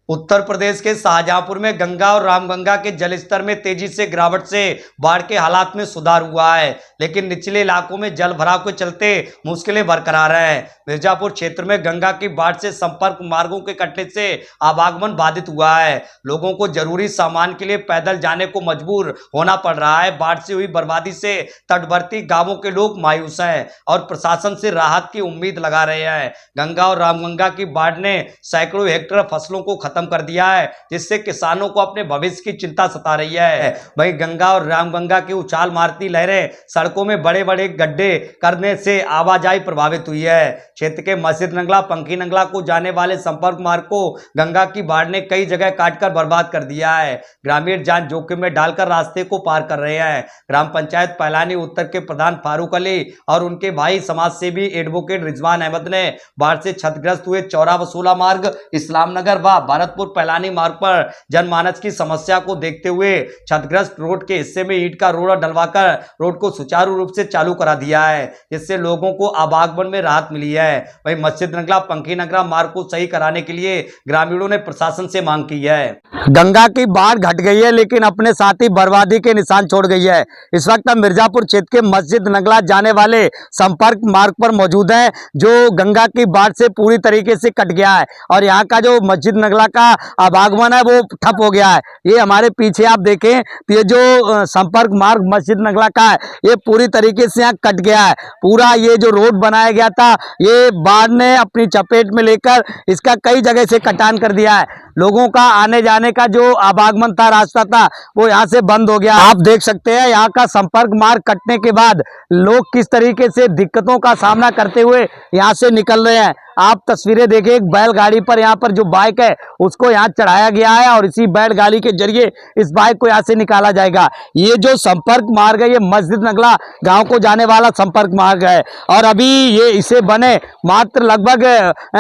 उत्तर प्रदेश के शाहजहांपुर में गंगा और रामगंगा के जलस्तर में तेजी से गिरावट से बाढ़ के हालात में सुधार हुआ है, लेकिन निचले इलाकों में जल भराव के चलते मुश्किलें बरकरार हैं। मिर्जापुर क्षेत्र में गंगा की बाढ़ से संपर्क मार्गों के कटने से आवागमन बाधित हुआ है। लोगों को जरूरी सामान के लिए पैदल जाने को मजबूर होना पड़ रहा है। बाढ़ से हुई बर्बादी से तटवर्ती गांवों के लोग मायूस हैं और प्रशासन से राहत की उम्मीद लगा रहे हैं। गंगा और रामगंगा की बाढ़ ने सैकड़ों हेक्टेयर फसलों को खत्म कर दिया है, जिससे किसानों को अपने भविष्य की चिंता सता रही है। वहीं गंगा और रामगंगा की उछाल मारती लहरें सड़कों में बड़े बड़े गड्ढे करने से आवाजाही प्रभावित हुई है। क्षेत्र के मस्जिद नंगला पंखी नंगला को जाने वाले संपर्क मार्ग को गंगा की बाढ़ ने कई जगह काटकर बर्बाद कर दिया है। ग्रामीण जान जोखिम में डालकर रास्ते को पार कर रहे हैं। ग्राम पंचायत पैलानी उत्तर के प्रधान फारूक अली और उनके भाई समाज सेवी एडवोकेट रिजवान अहमद ने बाढ़ से क्षतिग्रस्त हुए चौरा वसूला मार्ग, इस्लाम नगर व भरतपुर पैलानी मार्ग पर जनमानस की समस्या को देखते हुए क्षतिग्रस्त रोड के हिस्से में ईंट का रोड़ा डलवाकर रोड को सुचारू रूप से चालू करा दिया है, जिससे लोगों को आवागमन में राहत मिली है। वहीं मस्जिद नगला पंखी नगरा मार्ग को सही कराने के लिए ग्रामीणों ने प्रशासन से मांग की है। गंगा की बाढ़ घट गई है, लेकिन अपने साथ ही बर्बादी के निशान छोड़ गई है। इस वक्त हम मिर्जापुर क्षेत्र के मस्जिद नगला जाने वाले संपर्क मार्ग पर मौजूद हैं, जो गंगा की बाढ़ से पूरी तरीके से कट गया है और यहाँ का जो मस्जिद नगला का आवागमन है वो ठप हो गया है। ये हमारे पीछे आप देखें तो ये जो संपर्क मार्ग मस्जिद नगला का है ये पूरी तरीके से यहाँ कट गया है। पूरा ये जो रोड बनाया गया था ये बाढ़ ने अपनी चपेट में लेकर इसका कई जगह से कटान कर दिया है। लोगों का आने जाने का जो आवागमन था, रास्ता था, वो यहाँ से बंद हो गया। आप देख सकते हैं यहाँ का संपर्क मार्ग कटने के बाद लोग किस तरीके से दिक्कतों का सामना करते हुए यहाँ से निकल रहे हैं। आप तस्वीरें देखें, एक बैलगाड़ी पर यहाँ पर जो बाइक है उसको यहाँ चढ़ाया गया है और इसी बैलगाड़ी के जरिए इस बाइक को यहाँ से निकाला जाएगा। ये जो संपर्क मार्ग है ये मस्जिद नगला गांव को जाने वाला संपर्क मार्ग है और अभी ये इसे बने मात्र लगभग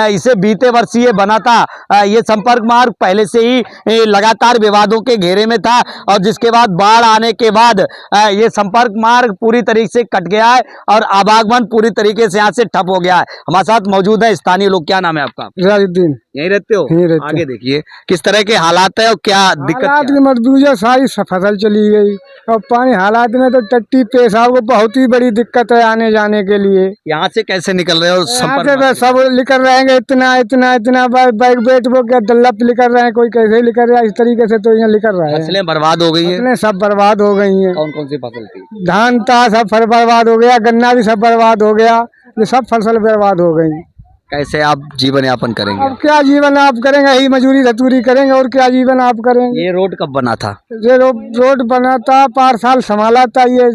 इसे बीते वर्ष ये बना था। ये संपर्क मार्ग पहले से ही लगातार विवादों के घेरे में था और जिसके बाद बाढ़ आने के बाद ये संपर्क मार्ग पूरी तरीके से कट गया है और आवागमन पूरी तरीके से यहाँ से ठप हो गया है। हमारे साथ मौजूद है स्थानीय लोग। क्या नाम है आपका? राजुद्दीन। यहीं रहते हो? यहीं रहते। आगे देखिए किस तरह के हालात है और क्या दिक्कत की मजबूरी, सारी फसल चली गई और पानी हालात में तो टट्टी पेशाब को बहुत ही बड़ी दिक्कत है आने जाने के लिए। यहाँ से कैसे निकल रहे हो? सब लेकर रहेंगे इतना इतना इतना बाइक बेट वो क्या डल्लप लेकर रहे हैं, कोई कैसे लेकर रहा है, इस तरीके से तो यहाँ लेकर रहा है। फसलें बर्बाद हो गई है? सब बर्बाद हो गई है। कौन कौन सी फसल थी? धान था सब बर्बाद हो गया, गन्ना भी सब बर्बाद हो गया, ये सब फसल बर्बाद हो गई। कैसे आप जीवन यापन करेंगे? अब क्या जीवन आप करेंगे, यही मजदूरी धतूरी करेंगे और क्या जीवन आप करेंगे। ये रोड कब बना था? ये रोड बना था 5 साल संभाला था ये।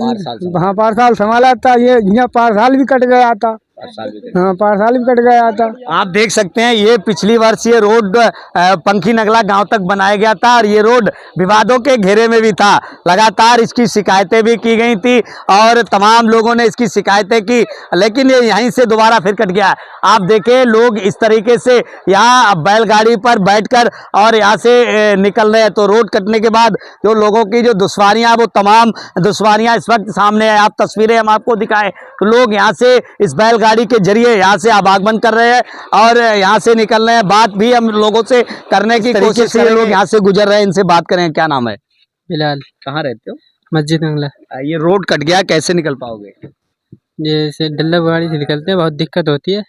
हाँ 5 साल संभाला था ये, यहाँ 5 साल भी कट गया था। हाँ 5 साल भी कट गया था। आप देख सकते हैं ये पिछली वर्ष ये रोड पंखी नगला गांव तक बनाया गया था और ये रोड विवादों के घेरे में भी था। लगातार इसकी शिकायतें भी की गई थी और तमाम लोगों ने इसकी शिकायतें की, लेकिन ये यहीं से दोबारा फिर कट गया। आप देखें लोग इस तरीके से यहाँ बैलगाड़ी पर बैठकर और यहाँ से निकल रहे हैं, तो रोड कटने के बाद जो लोगों की जो दुश्वारियाँ, वो तमाम दुश्वारियाँ इस वक्त सामने है। आप तस्वीरें हम आपको दिखाएं तो लोग यहाँ से इस बैलगाड़ी के जरिए यहाँ से आवागमन कर रहे हैं और यहाँ से निकल रहे हैं। बात भी हम लोगों से करने की कोशिश कर रहे हैं, लोग यहाँ से गुजर रहे हैं, इनसे बात करें। क्या नाम है? बिलाल। कहाँ रहते हो? मस्जिद नंगला। ये रोड कट गया, कैसे निकल पाओगे? जैसे डल्ला गाड़ी से निकलते हैं, बहुत दिक्कत होती है।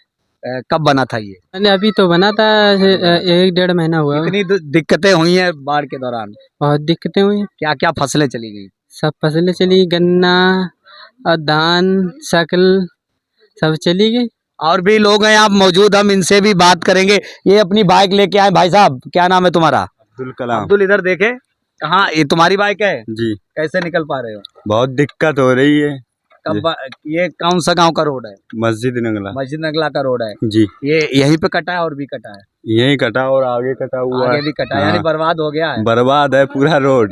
कब बना था ये? मैंने अभी तो बना था 1-1.5 महीना हुआ। कितनी दिक्कतें हुई हैं बाढ़ के दौरान? बहुत दिक्कतें हुई हैं। क्या क्या फसलें चली गई? सब फसलें चली, गन्ना और धान शकल सब चली गई। और भी लोग हैं आप मौजूद, हम इनसे भी बात करेंगे। ये अपनी बाइक लेके आए। भाई साहब क्या नाम है तुम्हारा? अब्दुल कलाम। अब्दुल, इधर देखे। कहाँ ये तुम्हारी बाइक है जी? कैसे निकल पा रहे हो? बहुत दिक्कत हो रही है। ये कौन सा गांव का रोड है? मस्जिद नगला। मस्जिद नगला का रोड है जी। ये यहीं पे कटा है और भी कटा है? यही कटा और आगे कटा हुआ आगे है। भी कटा है, यानी बर्बाद हो गया है। बर्बाद है पूरा रोड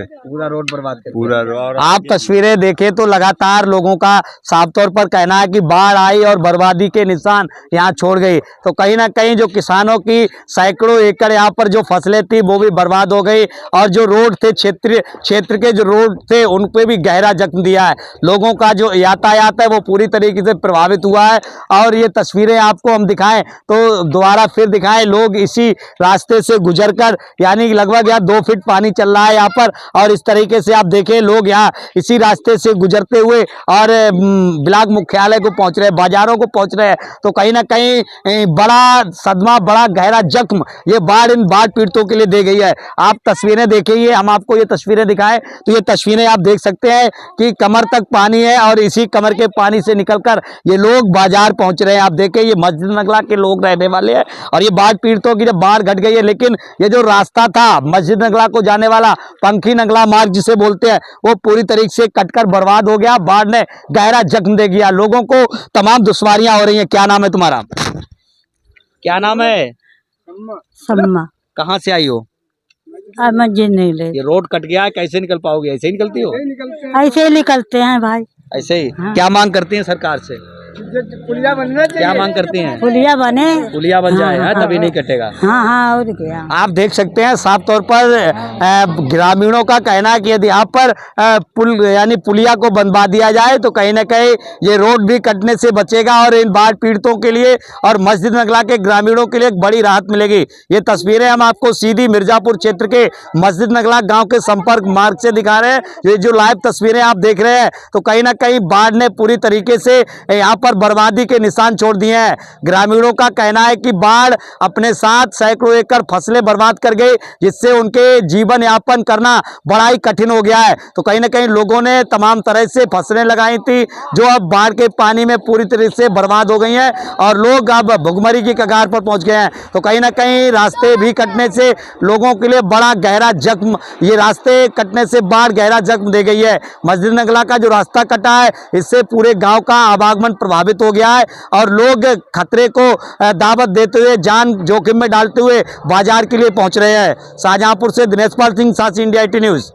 बर्बाद कर पूरा रोड। आप तस्वीरें देखें तो लगातार लोगों का साफ तौर पर कहना है कि बाढ़ आई और बर्बादी के निशान यहाँ छोड़ गई। तो कहीं ना कहीं जो किसानों की सैकड़ों एकड़ यहाँ पर जो फसलें थी वो भी बर्बाद हो गई और जो रोड थे क्षेत्र के जो रोड थे उन पे भी गहरा जख्म दिया है। लोगों का जो यातायात है वो पूरी तरीके से प्रभावित हुआ है और ये तस्वीरें आपको हम दिखाएं तो दोबारा फिर दिखाएं। लोग इसी रास्ते से गुजरकर, यानी लगभग यहाँ 2 फीट पानी चल रहा है यहाँ पर। और इस तरीके से आप देखें लोग यहाँ इसी रास्ते से गुजरते हुए और ब्लॉक मुख्यालय को पहुंच रहे हैं, बाजारों को पहुंच रहे हैं। तो कहीं ना कहीं बड़ा सदमा, बड़ा गहरा जख्म ये बाढ़ पीड़ितों के लिए दे गई है। आप तस्वीरें देखिए, हम आपको ये तस्वीरें दिखाएं तो ये तस्वीरें आप देख सकते हैं कि कमर तक पानी है और इसी कमर के पानी से निकलकर ये लोग बाजार पहुंच रहे हैं। आप देखें ये मस्जिद नगला के लोग रहने वाले हैं और ये बाढ़ पीड़ितों की जब बाढ़ घट गई है, लेकिन ये जो रास्ता था मस्जिद नगला को जाने वाला पंखी नगला मार्ग जिसे बोलते हैं, वो पूरी तरीके से कटकर बर्बाद हो गया। बाढ़ ने गहरा जख्म दे दिया, लोगों को तमाम दुश्वारियां हो रही हैं। क्या नाम है तुम्हारा? क्या नाम है? सम्मा। कहाँ से आई हो? मस्जिद नहीं ले, ये रोड कट गया है, कैसे निकल पाओगे? ऐसे ही निकलती हो? ऐसे ही निकलते हैं भाई। ऐसे ही? हाँ। क्या मांग करती हैं सरकार से? पुलिया बनना चाहिए। क्या मांग करती हैं? पुलिया बने, पुलिया बन जाए, हाँ, तभी नहीं कटेगा। हाँ हाँ, और क्या। आप देख सकते हैं साफ तौर पर ग्रामीणों का कहना है कि यदि यहाँ पर पुल यानी पुलिया को बनवा दिया जाए तो कहीं ना कहीं ये रोड भी कटने से बचेगा और इन बाढ़ पीड़ितों के लिए और मस्जिद नगला के ग्रामीणों के लिए एक बड़ी राहत मिलेगी। ये तस्वीरें हम आपको सीधी मिर्जापुर क्षेत्र के मस्जिद नगला गांव के संपर्क मार्ग से दिखा रहे हैं। ये जो लाइव तस्वीरें आप देख रहे हैं तो कहीं ना कहीं बाढ़ ने पूरी तरीके से यहाँ पर बर्बादी के निशान छोड़ दिए हैं। ग्रामीणों का कहना है कि बाढ़ अपने साथ सैकड़ों एकड़ फसलें बर्बाद कर गई, जिससे उनके जीवन यापन करना बड़ा ही कठिन हो गया है। तो कहीं ना कहीं लोगों ने तमाम तरह से फसलें लगाई थी जो अब बाढ़ के पानी में पूरी तरह से बर्बाद हो गई हैं और लोग अब भुखमरी की कगार पर पहुंच गए हैं। तो कहीं ना कहीं रास्ते भी कटने से लोगों के लिए बड़ा गहरा जख्म, ये रास्ते कटने से बाढ़ गहरा जख्म दे गई है। मस्जिद नगला का जो रास्ता कटा है इससे पूरे गाँव का आवागमन प्रभावित हो गया है और लोग खतरे को दावत देते हुए, जान जोखिम में डालते हुए बाजार के लिए पहुंच रहे हैं। शाहजहांपुर से दिनेश पाल सिंह, सासी इंडिया 18 न्यूज।